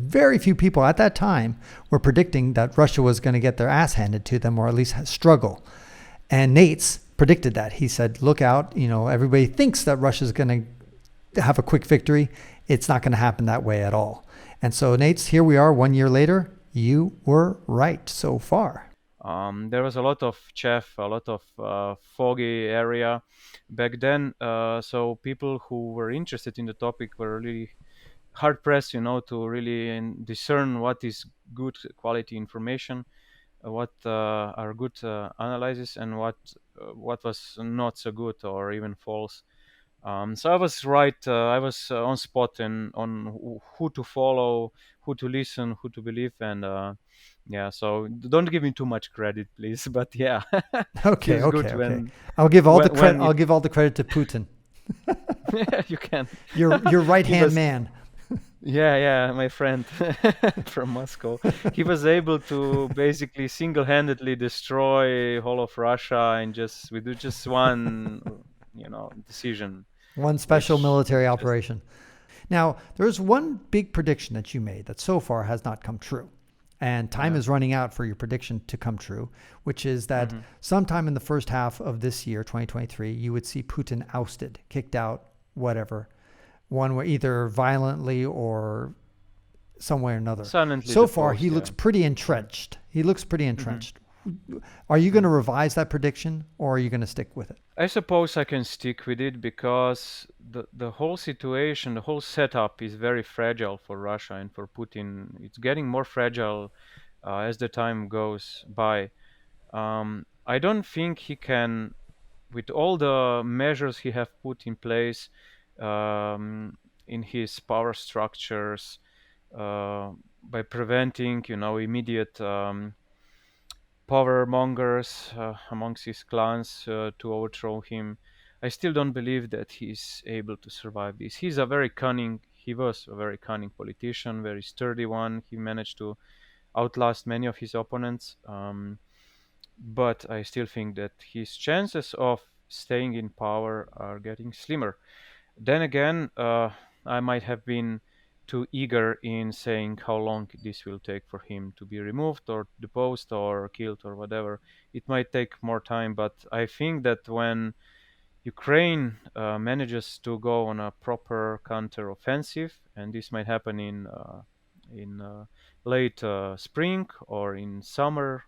very few people at that time were predicting that Russia was going to get their ass handed to them, or at least struggle. And Nejc predicted that. He said, look out, everybody thinks that Russia's going to have a quick victory. It's not going to happen that way at all. And so, Nejc, here we are 1 year later. You were right so far. There was a lot of chaff, a lot of foggy area back then. So people who were interested in the topic were really hard pressed, to really discern what is good quality information, what are good analysis, and what was not so good or even false. So I was right. I was on spot on who to follow, who to listen, who to believe, and yeah. So don't give me too much credit, please. But yeah, Okay. feels good when I'll give all the credit. when I'll give all the credit to Putin, you can. your right He hand was, man. yeah, my friend from Moscow. He was able to basically single-handedly destroy whole of Russia and with just one, decision, One special which military just. operation. Now, there's one big prediction that you made that so far has not come true. And time Yeah. is running out for your prediction to come true, which is that sometime in the first half of this year, 2023, you would see Putin ousted, kicked out, whatever. One way, either violently or some way or another. Silently So far, deposed, he looks pretty entrenched. He looks pretty entrenched. Are you going to revise that prediction, or are you going to stick with it? I suppose I can stick with it because the whole situation, the whole setup is very fragile for Russia and for Putin. It's getting more fragile as the time goes by. I don't think he can, with all the measures he have put in place in his power structures, by preventing, immediate power mongers amongst his clans to overthrow him. I still don't believe that he's able to survive this. He was a very cunning politician, very sturdy one. He managed to outlast many of his opponents. But I still think that his chances of staying in power are getting slimmer. Then again, I might have been too eager in saying how long this will take for him to be removed or deposed or killed or whatever. It might take more time, but I think that when Ukraine manages to go on a proper counter-offensive, and this might happen in late spring or in summer.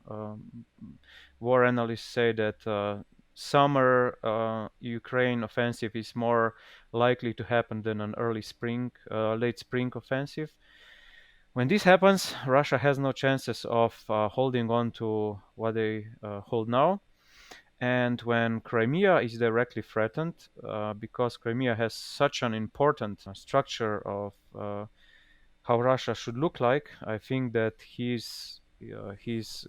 War analysts say that summer Ukraine offensive is more likely to happen than an late spring offensive. When this happens, Russia has no chances of holding on to what they hold now. And when Crimea is directly threatened, because Crimea has such an important structure of how Russia should look like, I think that his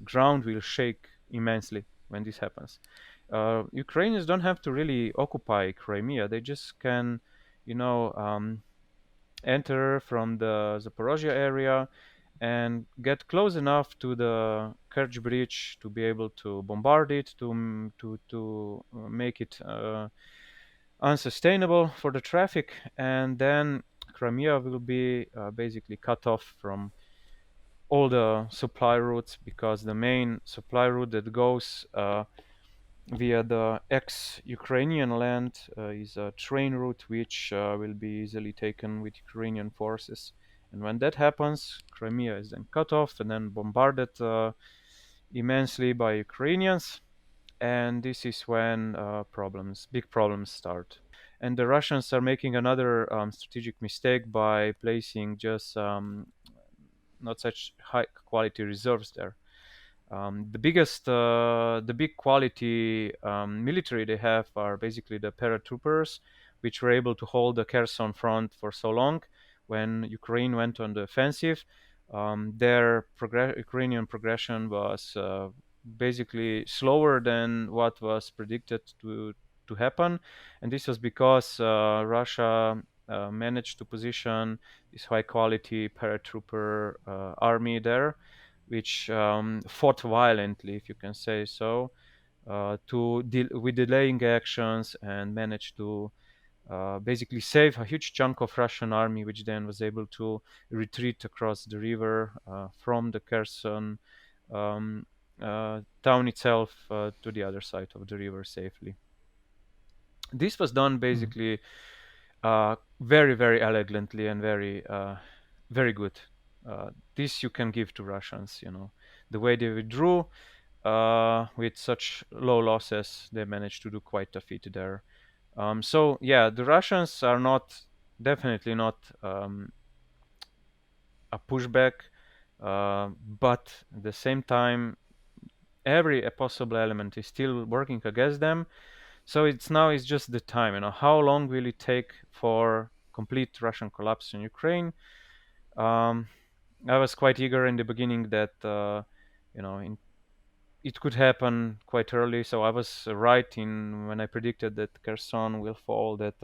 ground will shake immensely when this happens. Ukrainians don't have to really occupy Crimea; they just can, enter from the Zaporozhye area and get close enough to the Kerch Bridge to be able to bombard it, to make it unsustainable for the traffic, and then Crimea will be basically cut off from all the supply routes, because the main supply route that goes via the ex-Ukrainian land is a train route which will be easily taken with Ukrainian forces. And when that happens, Crimea is then cut off and then bombarded immensely by Ukrainians. And this is when big problems start. And the Russians are making another strategic mistake by placing just not such high quality reserves there. The big quality military they have are basically the paratroopers, which were able to hold the Kherson front for so long. When Ukraine went on the offensive, their Ukrainian progression was basically slower than what was predicted to happen, and this was because Russia managed to position this high quality paratrooper army there, which fought violently, if you can say so, with delaying actions, and managed to basically save a huge chunk of Russian army, which then was able to retreat across the river from the Kherson um, town itself to the other side of the river safely. This was done Mm. basically very, very elegantly and very good. This you can give to Russians, the way they withdrew with such low losses, they managed to do quite a feat there. So yeah, the Russians are definitely not a pushback, but at the same time, every possible element is still working against them. So it's just the time. How long will it take for complete Russian collapse in Ukraine? Um, I was quite eager in the beginning that it could happen quite early. So I was right in when I predicted that Kherson will fall. That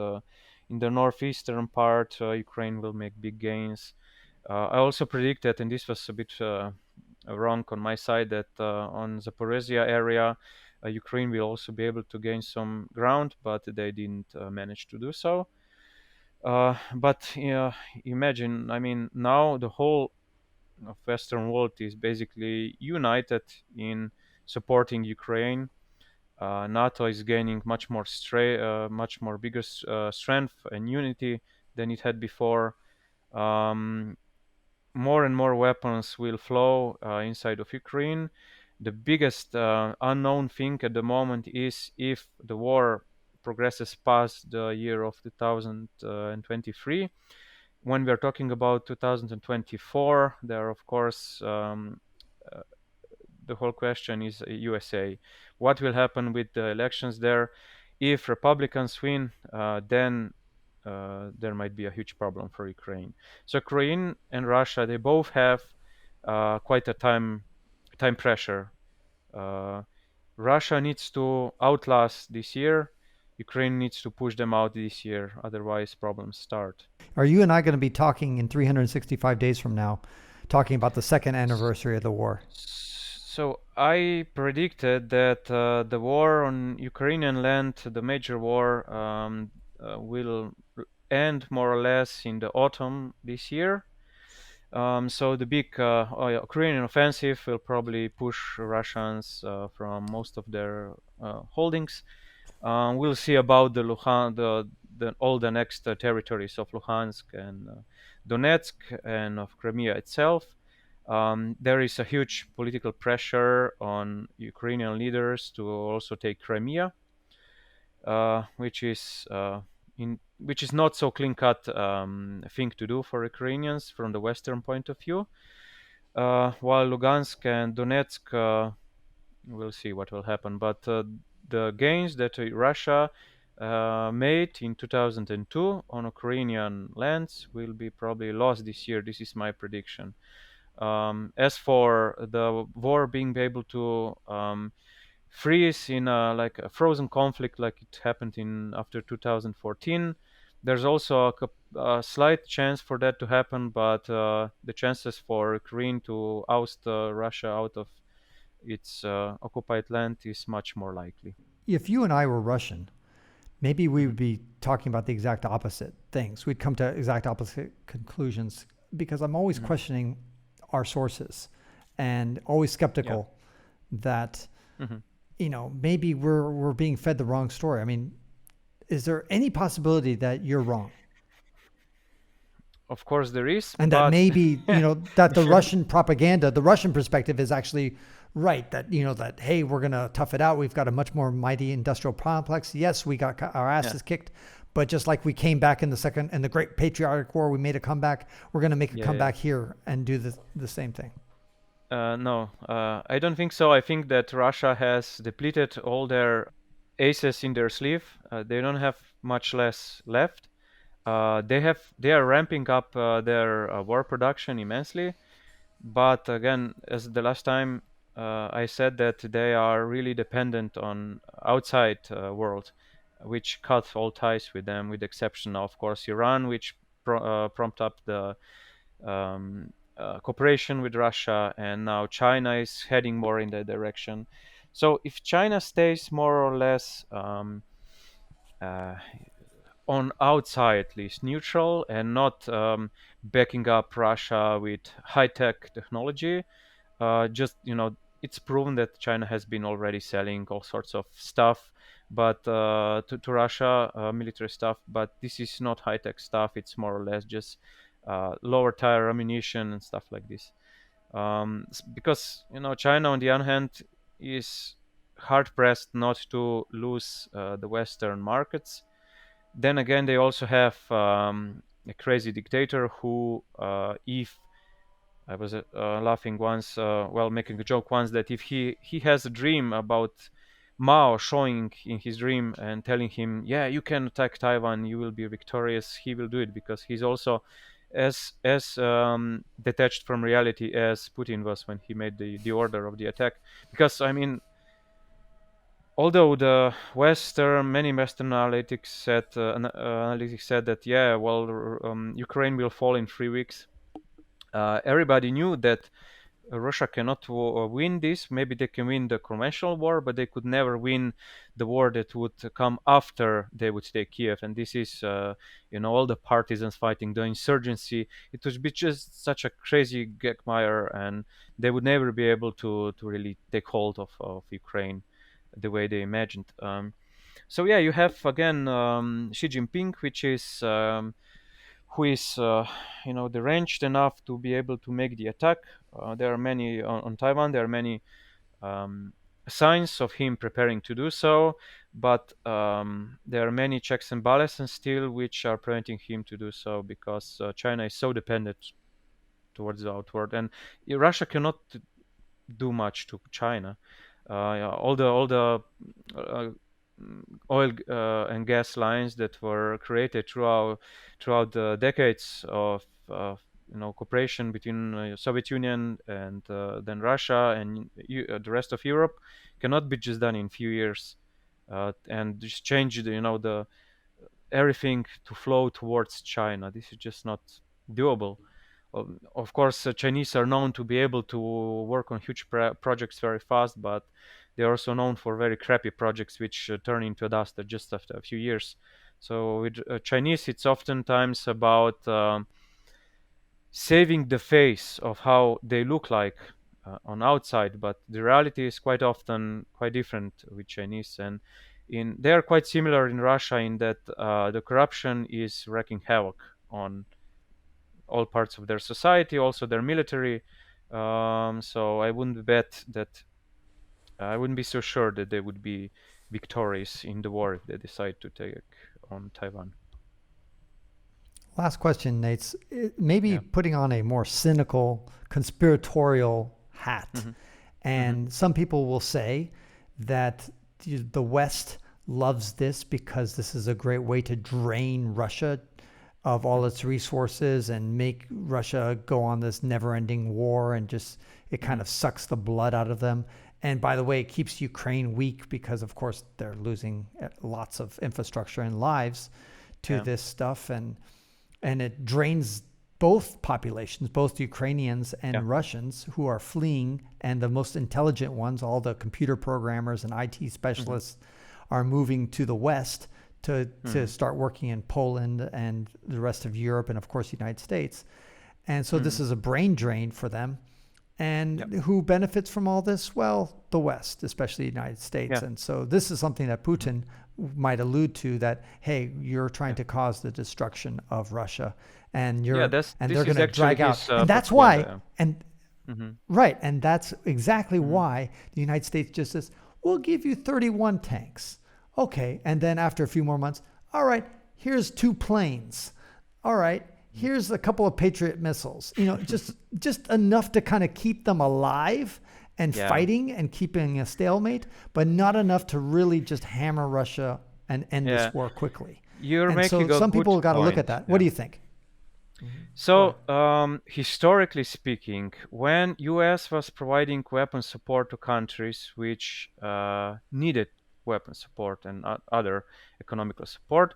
in the northeastern part, Ukraine will make big gains. I also predicted, and this was a bit wrong on my side, that on Zaporizhia area, Ukraine will also be able to gain some ground, but they didn't manage to do so. But imagine, I mean, now the whole of Western world is basically united in supporting Ukraine. NATO is gaining much more bigger strength and unity than it had before. Um, More and more weapons will flow inside of Ukraine. The biggest unknown thing at the moment is if the war progresses past the year of 2023. When we are talking about 2024, there are, of course, uh, the whole question is USA. What will happen with the elections there? If Republicans win, then there might be a huge problem for Ukraine. So Ukraine and Russia, they both have quite a time pressure. Uh, Russia needs to outlast this year. Ukraine needs to push them out this year, otherwise problems start. Are you and I going to be talking in 365 days from now, talking about the second anniversary of the war? So I predicted that the war on Ukrainian land, the major war, will end more or less in the autumn this year. So the big Ukrainian offensive will probably push Russians from most of their holdings. We'll see about all the next territories of Luhansk and Donetsk and of Crimea itself. There is a huge political pressure on Ukrainian leaders to also take Crimea, which is which is not so clean-cut thing to do for Ukrainians from the Western point of view. While Lugansk and Donetsk, we'll see what will happen. But the gains that Russia made in 2002 on Ukrainian lands will be probably lost this year. This is my prediction. As for the war being able to freeze in like a frozen conflict like it happened in after 2014, there's also a slight chance for that to happen, but the chances for Ukraine to oust Russia out of its occupied land is much more likely. If you and I were Russian, maybe we Mhm. would be talking about the exact opposite things. We'd come to exact opposite conclusions because I'm always Mhm. questioning our sources and always Yeah. skeptical that Mhm. maybe we're being fed the wrong story. I mean, is there any possibility that you're wrong Of course there is, and that but maybe that the Russian propaganda, the Russian perspective is actually right, that that hey, we're going to tough it out, we've got a much more mighty industrial complex, yes, we got our yeah, asses kicked, but just like we came back in the great patriotic war, we made a comeback, we're going to make a yeah, yeah. comeback here and do the same thing. No, I don't think so. I think that Russia has depleted all their aces in their sleeve. They don't have much less left. They are ramping up their war production immensely. But again, as the last time I said that they are really dependent on outside world, which cut all ties with them, with the exception of course Iran, which prompt up the cooperation with Russia, and now China is heading more in that direction. So if China stays more or less uh, on outside at least neutral and not backing up Russia with high-tech technology. Just it's proven that China has been already selling all sorts of stuff, but to Russia, military stuff. But this is not high-tech stuff. It's more or less just lower tier ammunition and stuff like this. Because China, on the other hand, is hard pressed not to lose the Western markets. Then again, they also have a crazy dictator who, if I was laughing once, making a joke once, that if he has a dream about Mao showing in his dream and telling him, yeah, you can attack Taiwan, you will be victorious, he will do it because he's also as detached from reality as Putin was when he made the order of the attack. Because I mean, although the many Western analytics said that, yeah, well, Ukraine will fall in 3 weeks. Everybody knew that Russia cannot win this. Maybe they can win the conventional war, but they could never win the war that would come after they would take Kiev. And this is, all the partisans fighting, the insurgency. It would be just such a crazy quagmire, and they would never be able to really take hold of Ukraine the way they imagined. So yeah, you have again Xi Jinping, which is who is deranged enough to be able to make the attack. There are many on Taiwan. There are many um, signs of him preparing to do so, but there are many checks and balances still which are preventing him to do so because China is so dependent towards the outward, and Russia cannot do much to China. Yeah, all the uh, oil and gas lines that were created throughout the decades of cooperation between Soviet Union and then Russia and the rest of Europe cannot be just done in few years and just change the everything to flow towards China. This is just not doable. Of course, Chinese are known to be able to work on huge projects very fast, but they're also known for very crappy projects which turn into dust just after a few years. So with Chinese, it's oftentimes about saving the face of how they look like on outside, but the reality is quite often quite different with Chinese. And they are quite similar in Russia in that the corruption is wreaking havoc on all parts of their society, also their military. So I wouldn't bet that I wouldn't be so sure that they would be victorious in the war if they decide to take on Taiwan. Last question, Nate. Maybe Yeah. putting on a more cynical, conspiratorial hat. Hmm. Hmm. And some people will say that the West loves this because this is a great way to drain Russia of all its resources and make Russia go on this never-ending war, and just it kind of sucks the blood out of them. And by the way, it keeps Ukraine weak because, of course, they're losing lots of infrastructure and lives to Yeah. this stuff, and it drains both populations, both Ukrainians and Yeah. Russians who are fleeing, and the most intelligent ones, all the computer programmers and IT specialists, are moving to the West to start working in Poland and the rest of Europe and, of course, the United States. And so this is a brain drain for them. And Yep. who benefits from all this? Well, the West, especially the United States. Yeah. And so this is something that Putin might allude to, that, hey, you're trying to cause the destruction of Russia, and Yeah, they're this going is to actually drag out. his And that's why, propaganda. and Hmm. right, and that's exactly why the United States just says, we'll give you 31 tanks. Okay, and then after a few more months, all right, here's 2 planes. All right, here's a couple of Patriot missiles. Just enough to kind of keep them alive and Yeah. fighting and keeping a stalemate, but not enough to really just hammer Russia and end Yeah. this war quickly. You're And so making a some good people got to look point. at that. Yeah. What do you think? So, historically speaking, when US was providing weapon support to countries which needed weapon support and other economical support,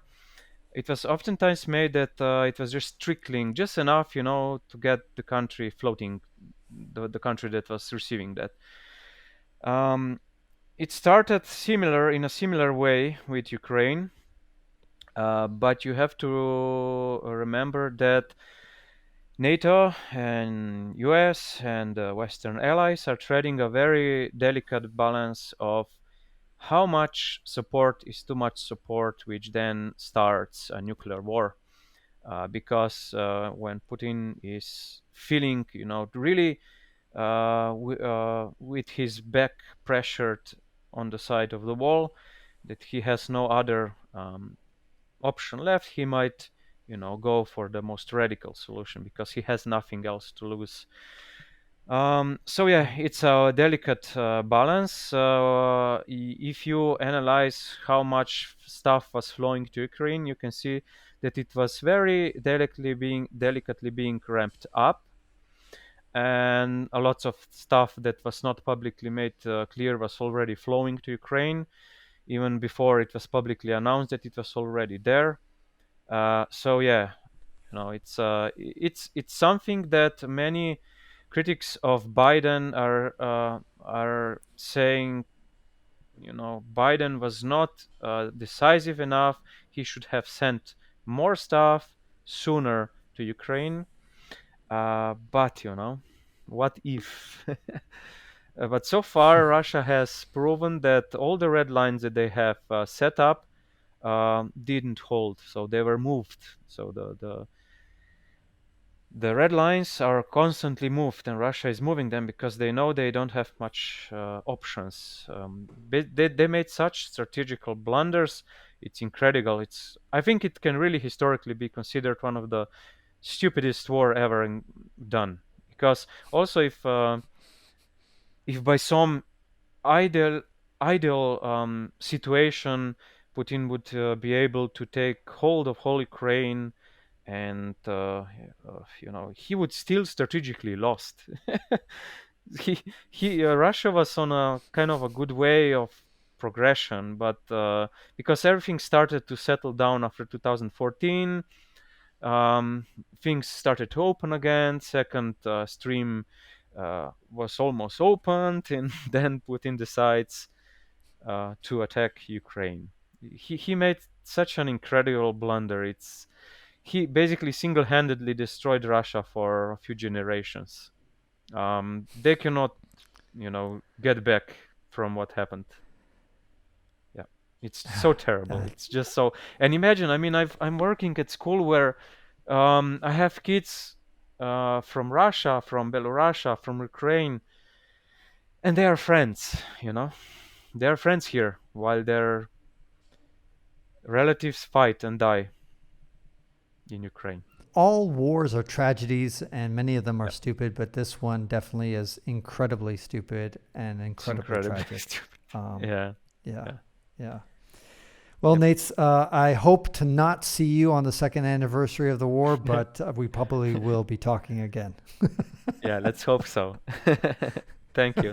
it was oftentimes made that it was just trickling just enough, to get the country floating, the country that was receiving that. It started in a similar way with Ukraine. But you have to remember that NATO and US and Western allies are treading a very delicate balance of how much support is too much support, which then starts a nuclear war. Because when Putin is feeling, really with his back pressured on the side of the wall, that he has no other option left, he might, go for the most radical solution because he has nothing else to lose. So yeah, it's a delicate balance. If you analyze how much stuff was flowing to Ukraine, you can see that it was very delicately being ramped up, and a lot of stuff that was not publicly made clear was already flowing to Ukraine, even before it was publicly announced that it was already there. So yeah, it's something that many critics of Biden are saying. Biden was not decisive enough. He should have sent more stuff sooner to Ukraine. But what if? But so far, Russia has proven that all the red lines that they have set up didn't hold, so they were moved. So the red lines are constantly moved, and Russia is moving them because they know they don't have much options. They made such strategical blunders. It's incredible. I think it can really historically be considered one of the stupidest war ever done. Because also, if by some ideal situation, Putin would be able to take hold of whole Ukraine, and he would still strategically lost. He Russia was on a kind of a good way of progression, but because everything started to settle down after 2014, um, things started to open again. Second stream was almost opened, and then Putin decides to attack Ukraine. He made such an incredible blunder. He basically single-handedly destroyed Russia for a few generations. They cannot, get back from what happened. Yeah, it's so terrible. It's just so. And imagine, I mean, I'm working at school where I have kids from Russia, from Belarus, from Ukraine, and they are friends. They are friends here while their relatives fight and die in Ukraine. All wars are tragedies, and many of them are Yeah, stupid, but this one definitely is incredibly stupid and it's incredibly incredibly tragic. stupid. Um, Yeah, yeah, yeah, yeah. Well, yep. Nate, I hope to not see you on the second anniversary of the war, but we probably will be talking again. Yeah, let's hope so. Thank you.